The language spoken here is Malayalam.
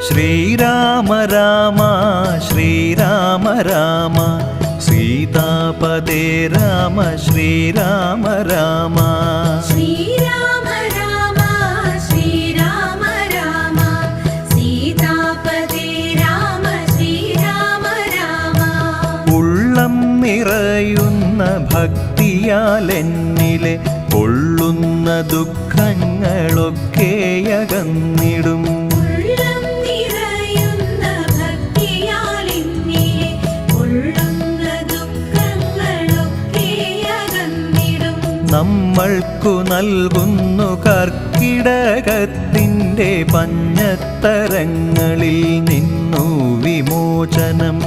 ശ്രീരാമ രാമ ശ്രീരാമ രാമ സീതാപദേ രാമ ശ്രീരാമ രാമ. ശ്രീരാമ രാമ ശ്രീരാമ രാമ സീതാപദേ രാമ ശ്രീരാമ രാമ. ഉള്ളം നിറയുന്ന ഭക്തിയാൽ എന്നിലെ കൊള്ളുന്ന ദുഃഖങ്ങളൊക്കെ അകന്നിടും. ഉള്ളം നിറയുന്ന ഭക്തിയാൽ എന്നിലെ കൊള്ളുന്ന ദുഃഖങ്ങളൊക്കെ അകന്നിടും. നമ്മൾക്കു നൽകുന്നു കർക്കിടകത്തിൻ്റെ പഞ്ഞത്തരങ്ങളിൽ നിന്നു വിമോചനം.